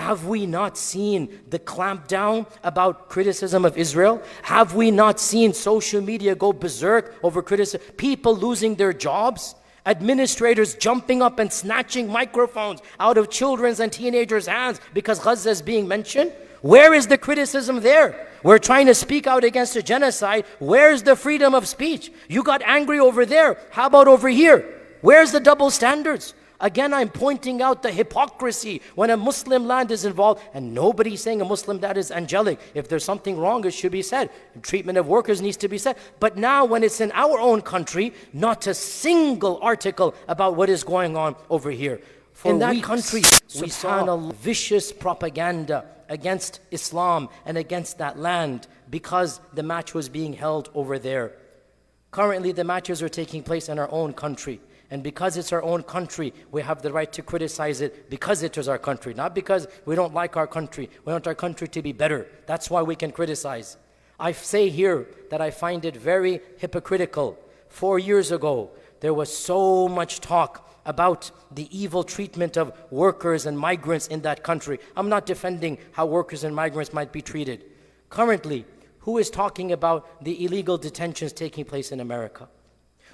Have we not seen the clampdown about criticism of Israel? Have we not seen social media go berserk over criticism? People losing their jobs? Administrators jumping up and snatching microphones out of children's and teenagers' hands because Gaza is being mentioned? Where is the criticism there? We're trying to speak out against a genocide. Where's the freedom of speech? You got angry over there. How about over here? Where's the double standards? Again, I'm pointing out the hypocrisy when a Muslim land is involved, and nobody's saying a Muslim dad is angelic. If there's something wrong, it should be said. Treatment of workers needs to be said. But now when it's in our own country, not a single article about what is going on over here. In that country, we saw vicious propaganda against Islam and against that land because the match was being held over there. Currently, the matches are taking place in our own country. And because it's our own country, we have the right to criticize it because it is our country. Not because we don't like our country. We want our country to be better. That's why we can criticize. I say here that I find it very hypocritical. 4 years ago, there was so much talk about the evil treatment of workers and migrants in that country. I'm not defending how workers and migrants might be treated. Currently, who is talking about the illegal detentions taking place in America?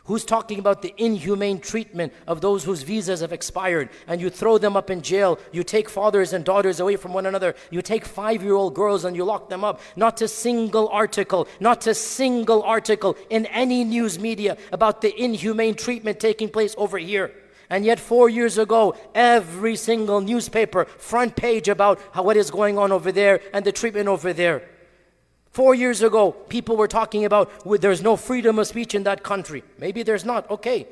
Who's talking about the inhumane treatment of those whose visas have expired and you throw them up in jail, you take fathers and daughters away from one another, you take 5-year-old girls and you lock them up? Not a single article in any news media about the inhumane treatment taking place over here. And yet 4 years ago, every single newspaper, front page about what is going on over there and the treatment over there. 4 years ago, people were talking about there's no freedom of speech in that country. Maybe there's not. Okay,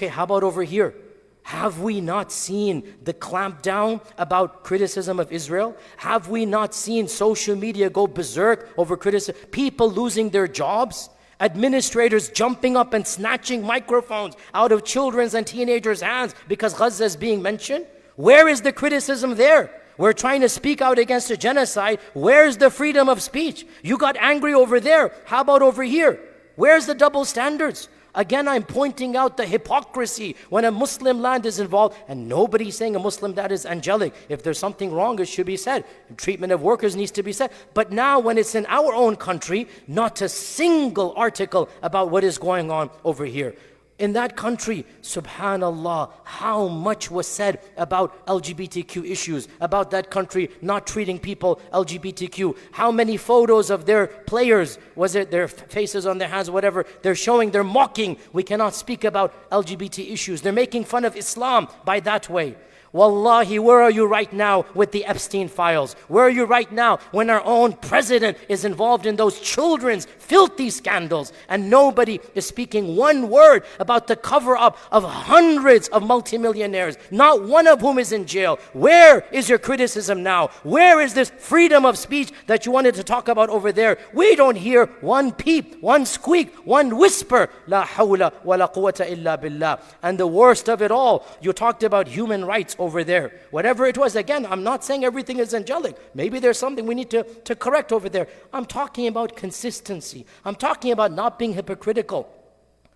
how about over here? Have we not seen the clampdown about criticism of Israel? Have we not seen social media go berserk over criticism? People losing their jobs? Administrators jumping up and snatching microphones out of children's and teenagers' hands because Gaza is being mentioned? Where is the criticism there? We're trying to speak out against a genocide. Where's the freedom of speech? You got angry over there. How about over here? Where's the double standards? Again, I'm pointing out the hypocrisy when a Muslim land is involved, and nobody's saying a Muslim dad is angelic. If there's something wrong, it should be said. Treatment of workers needs to be said. But now when it's in our own country, not a single article about what is going on over here. In that country, subhanallah, how much was said about LGBTQ issues, about that country not treating people LGBTQ. How many photos of their players, was it their faces on their hands, whatever, they're showing, they're mocking. We cannot speak about LGBT issues. They're making fun of Islam by that way. Wallahi, where are you right now with the Epstein files? Where are you right now when our own president is involved in those children's filthy scandals and nobody is speaking one word about the cover-up of hundreds of multimillionaires, not one of whom is in jail? Where is your criticism now? Where is this freedom of speech that you wanted to talk about over there? We don't hear one peep, one squeak, one whisper. La hawla wa la quwwata illa billah. And the worst of it all, you talked about human rights over there. Whatever it was, again, I'm not saying everything is angelic. Maybe there's something we need to correct over there. I'm talking about consistency. I'm talking about not being hypocritical.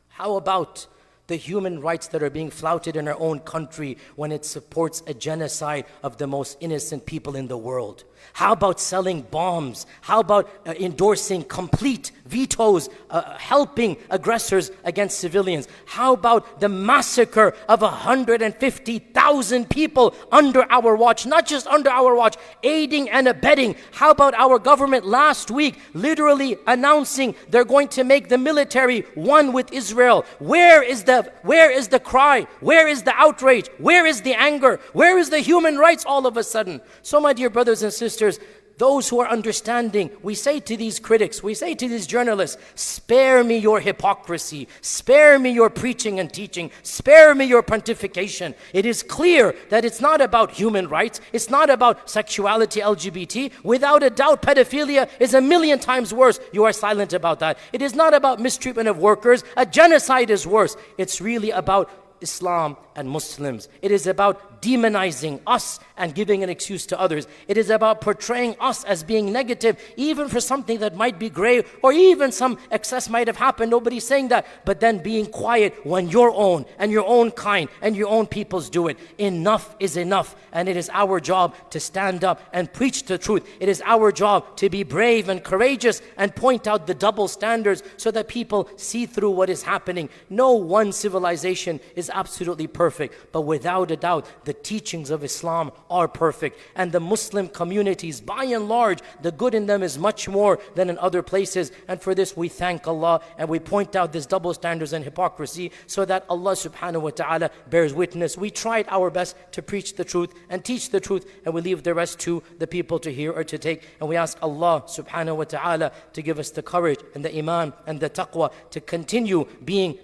How about the human rights that are being flouted in our own country when it supports a genocide of the most innocent people in the world? How about selling bombs? How about endorsing complete vetoes, helping aggressors against civilians? How about the massacre of 150,000 people under our watch? Not just under our watch, aiding and abetting. How about our government last week literally announcing they're going to make the military one with Israel? Where is the cry? Where is the outrage? Where is the anger? Where is the human rights all of a sudden? So my dear brothers and sisters, those who are understanding, we say to these critics, we say to these journalists, spare me your hypocrisy, spare me your preaching and teaching, spare me your pontification. It is clear that it's not about human rights, it's not about sexuality, LGBT. Without a doubt, pedophilia is 1,000,000 times worse. You are silent about that. It is not about mistreatment of workers. A genocide is worse. It's really about Islam and Muslims. It is about demonizing us and giving an excuse to others. It is about portraying us as being negative, even for something that might be grave, or even some excess might have happened. Nobody's saying that. But then being quiet when your own and your own kind and your own peoples do it. Enough is enough. And it is our job to stand up and preach the truth. It is our job to be brave and courageous and point out the double standards so that people see through what is happening. No one civilization is absolutely perfect, but without a doubt, the teachings of Islam are perfect. And the Muslim communities, by and large, the good in them is much more than in other places. And for this, we thank Allah and we point out this double standards and hypocrisy so that Allah subhanahu wa ta'ala bears witness. We tried our best to preach the truth and teach the truth, and we leave the rest to the people to hear or to take. And we ask Allah subhanahu wa ta'ala to give us the courage and the iman and the taqwa to continue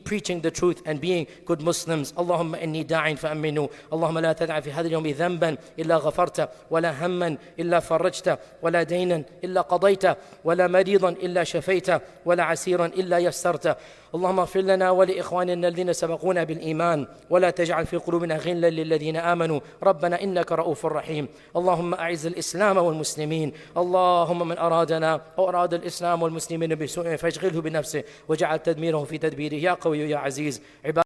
preaching the truth and being good Muslims. Allahumma inni da'in fa'aminu. Allahumma la tad'a fi hadha al-yawmi dhanban illa ghafarta, wa la hamman illa farajta, wa la daynan illa qadayta, wa la maridan illa shafayta, wa la asiran illa yassarta. اللهم اغفر لنا ولإخواننا الذين سبقونا بالإيمان ولا تجعل في قلوبنا غلا للذين آمنوا ربنا إنك رؤوف رحيم. اللهم أعز الإسلام والمسلمين. اللهم من أرادنا أو أراد الإسلام والمسلمين بسوء فاشغله بنفسه وجعل تدميره في تدبيره يا قوي يا عزيز.